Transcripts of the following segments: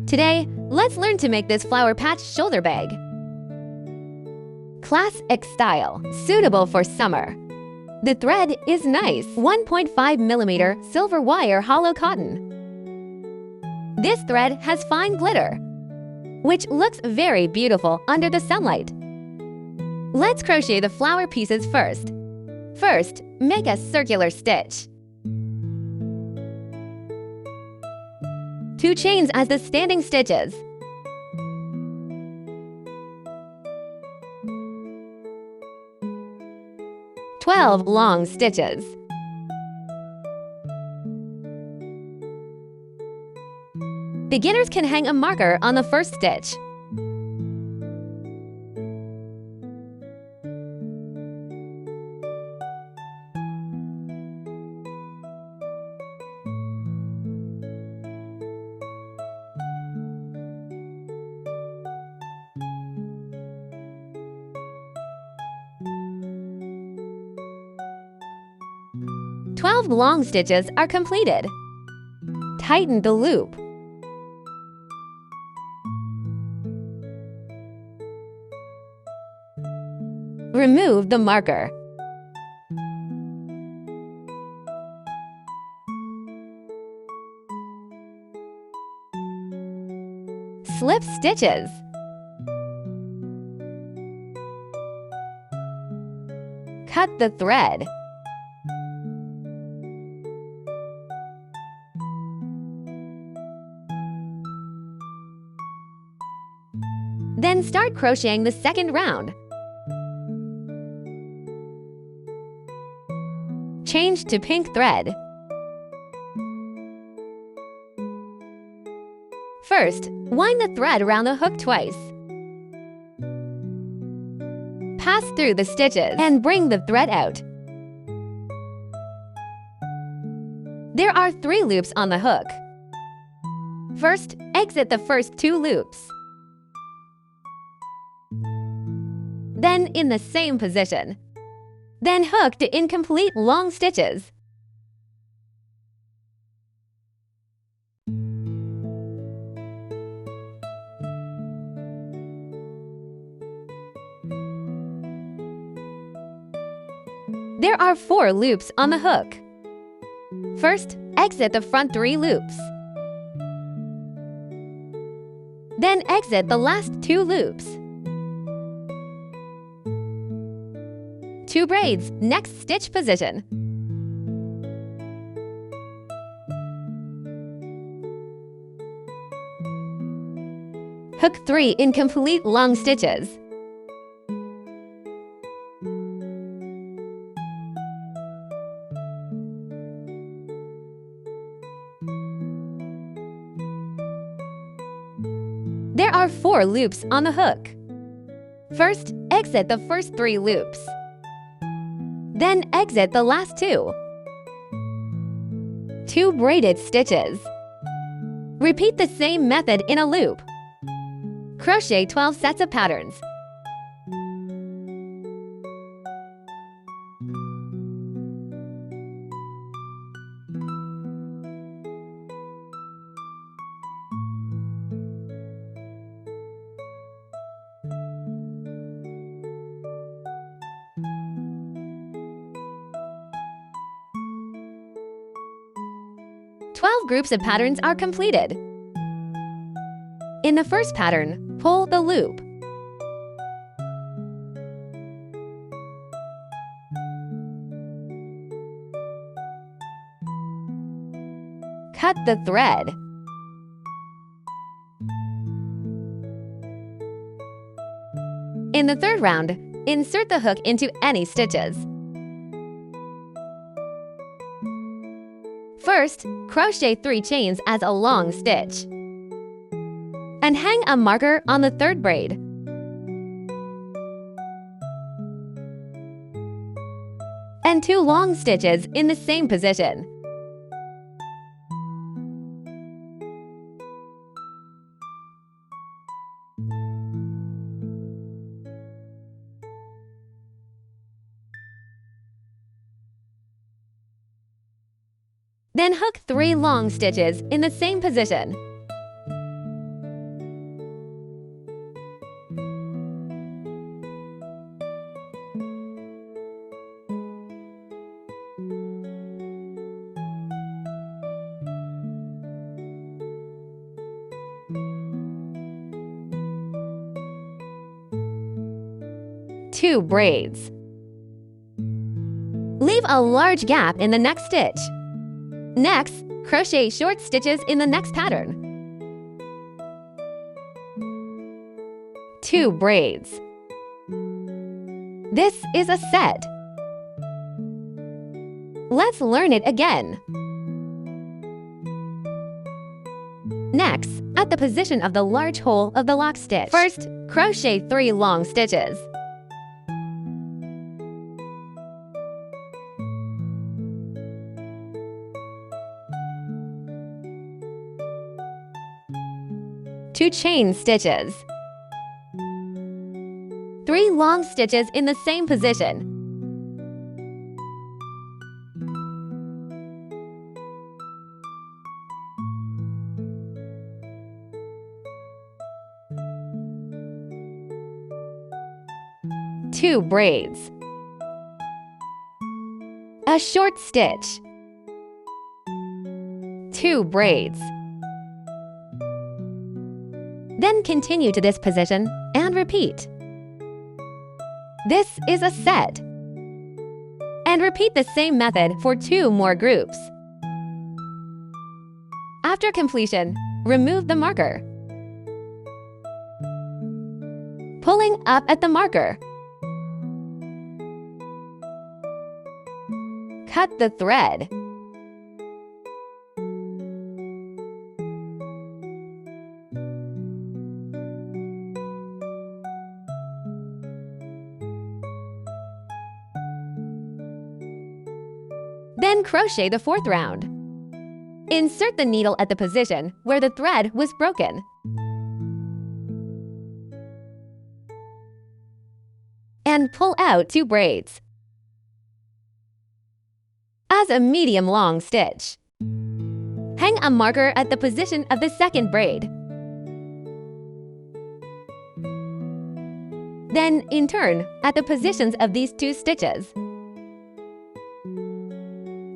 Today, let's learn to make this flower patch shoulder bag. Classic style, suitable for summer. The thread is nice, 1.5mm silver wire hollow cotton. This thread has fine glitter, which looks very beautiful under the sunlight. Let's crochet the flower pieces first. First, make a circular stitch. 2 chains as the standing stitches. "12 long stitches. Beginners can hang a marker on the first stitch. "12 long stitches are completed. Tighten the loop. Remove the marker. Slip stitches. Cut the thread. Then start crocheting the second round. Change to pink thread. First, wind the thread around the hook twice. Pass through the stitches and bring the thread out. There are 3 loops on the hook. First, exit the first 2 loops. Then in the same position. Then hook the incomplete long stitches. There are 4 loops on the hook. First, exit the front 3 loops. Then exit the last 2 loops. 2 braids, next stitch position. Hook 3 incomplete long stitches. There are 4 loops on the hook. First, exit the first 3 loops. Then exit the last 2. 2 braided stitches. Repeat the same method in a loop. Crochet 12 sets of patterns. Groups of patterns are completed. In the first pattern, pull the loop. Cut the thread. In the third round, insert the hook into any stitches. First, crochet 3 chains as a long stitch. And hang a marker on the third braid. And 2 long stitches in the same position. Then hook 3 long stitches in the same position. 2 braids. Leave a large gap in the next stitch. Next, crochet short stitches in the next pattern. 2 braids. This is a set. Let's learn it again. Next, at the position of the large hole of the lock stitch. First, crochet 3 long stitches. Two chain stitches. 3 long stitches in the same position. Two braids. A short stitch. 2 braids. Then continue to this position and repeat. This is a set. And repeat the same method for 2 more groups. After completion, remove the marker. Pulling up at the marker. Cut the thread. Then crochet the 4th round. Insert the needle at the position where the thread was broken. And pull out 2 braids. As a medium long stitch. Hang a marker at the position of the 2nd braid. Then, in turn, at the positions of these 2 stitches.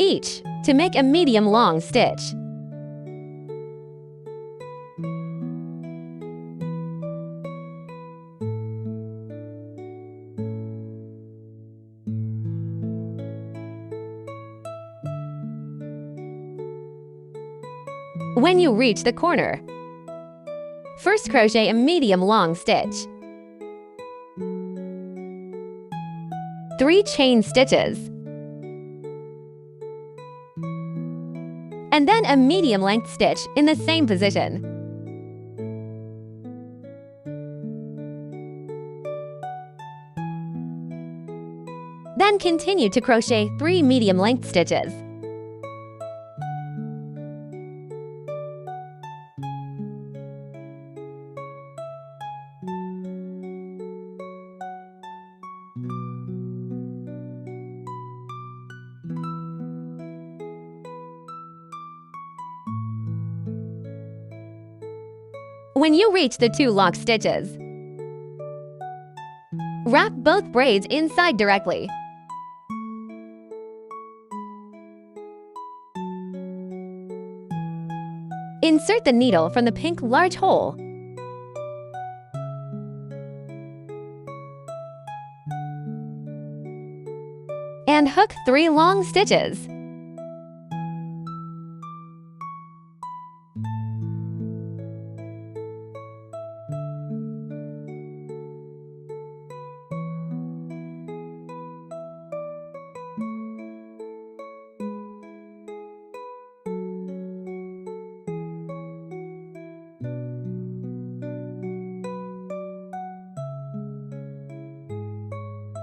Each to make a medium long stitch. When you reach the corner, first crochet a medium long stitch. 3 chain stitches. And then a medium length stitch in the same position. Then continue to crochet 3 medium length stitches. When you reach the 2 lock stitches, wrap both braids inside directly. Insert the needle from the pink large hole. And hook 3 long stitches.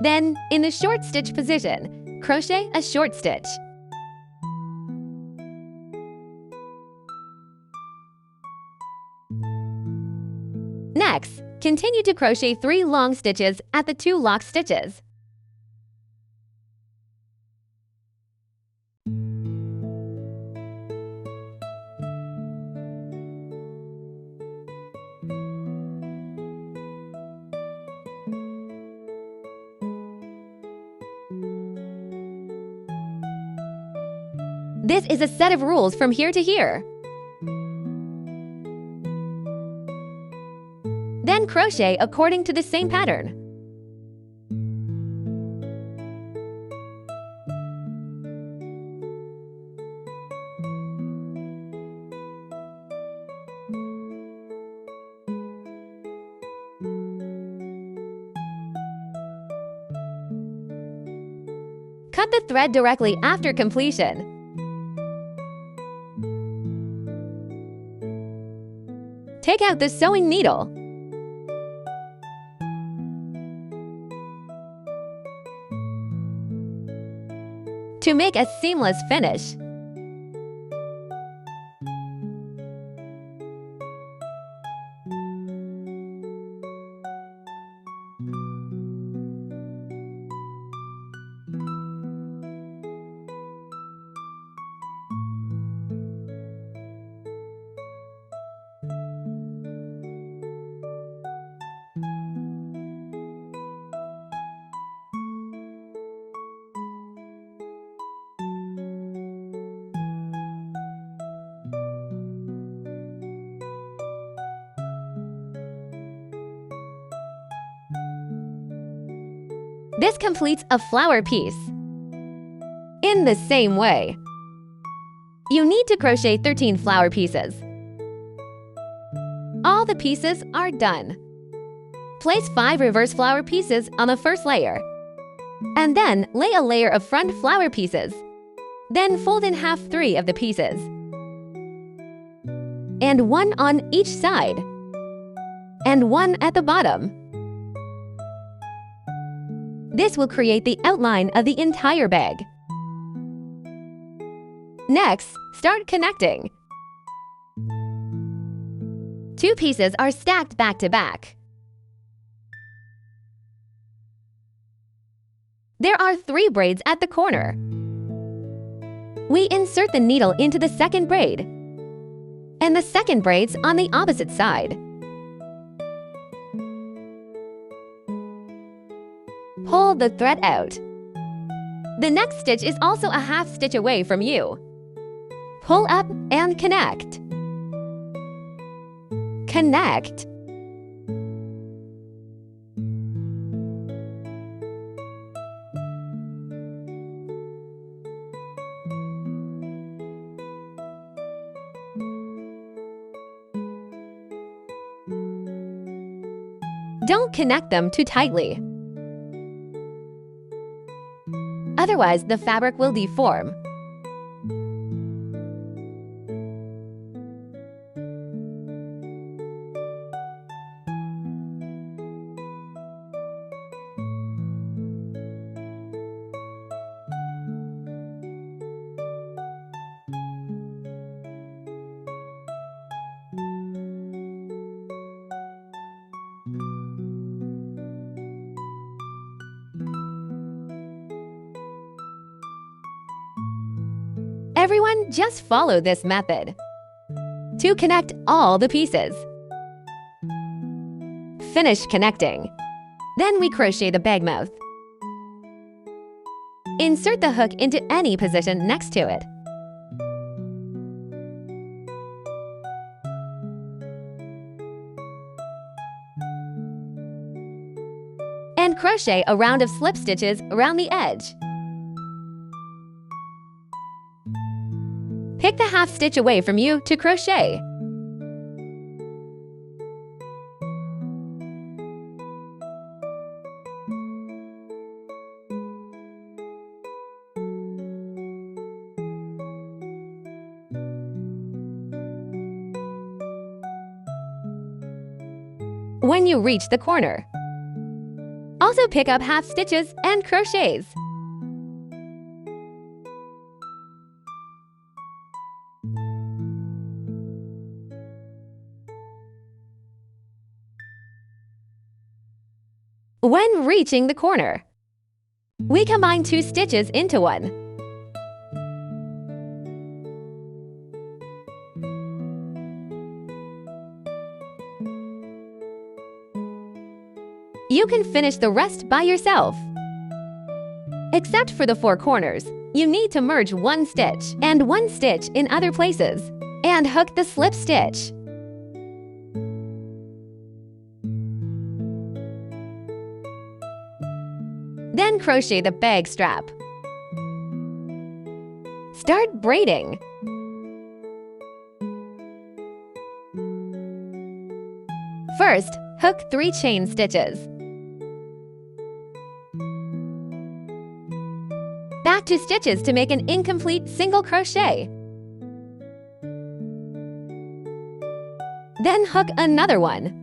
Then, in the short stitch position, crochet a short stitch. Next, continue to crochet 3 long stitches at the 2 lock stitches. This is a set of rules from here to here. Then crochet according to the same pattern. Cut the thread directly after completion. Take out the sewing needle. To make a seamless finish, this completes a flower piece. In the same way, you need to crochet 13 flower pieces. All the pieces are done. Place 5 reverse flower pieces on the first layer, and then lay a layer of front flower pieces. Then fold in half 3 of the pieces, and 1 on each side, and 1 at the bottom. This will create the outline of the entire bag. Next, start connecting. 2 pieces are stacked back to back. There are 3 braids at the corner. We insert the needle into the second braid, and the second braid's on the opposite side. Pull the thread out. The next stitch is also a half stitch away from you. Pull up and connect. Connect. Don't connect them too tightly. Otherwise, the fabric will deform. Everyone, just follow this method to connect all the pieces. Finish connecting. Then we crochet the bag mouth. Insert the hook into any position next to it. And crochet a round of slip stitches around the edge. Pick the half stitch away from you to crochet. When you reach the corner, also pick up half stitches and crochets. When reaching the corner, we combine 2 stitches into one. You can finish the rest by yourself. Except for the 4 corners, you need to merge 1 stitch and 1 stitch in other places, and hook the slip stitch. Then crochet the bag strap. Start braiding. First, hook 3 chain stitches. Back have 2 stitches to make an incomplete single crochet. Then hook another one.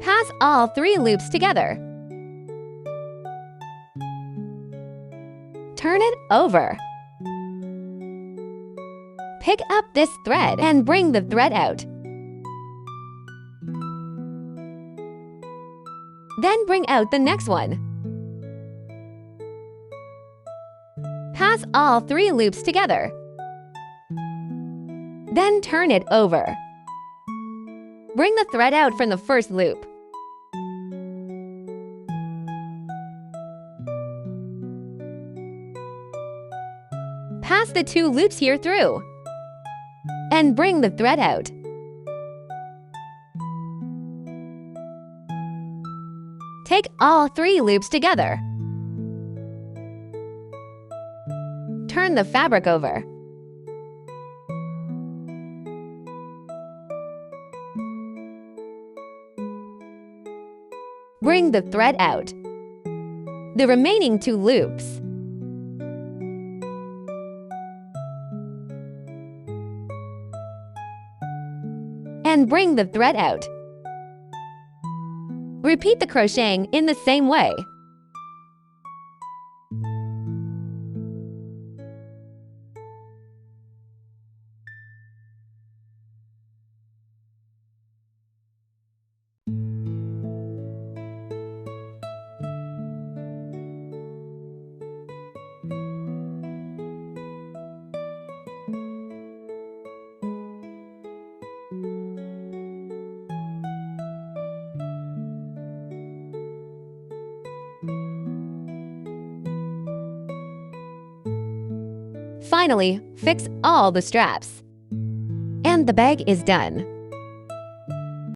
Pass all 3 loops together. Turn it over. Pick up this thread and bring the thread out. Then bring out the next one. Pass all 3 loops together. Then turn it over. Bring the thread out from the first loop. Pass the 2 loops here through. And bring the thread out. Take all 3 loops together. Turn the fabric over. Bring the thread out. The remaining 2 loops. And bring the thread out. Repeat the crocheting in the same way. Finally, fix all the straps. And the bag is done.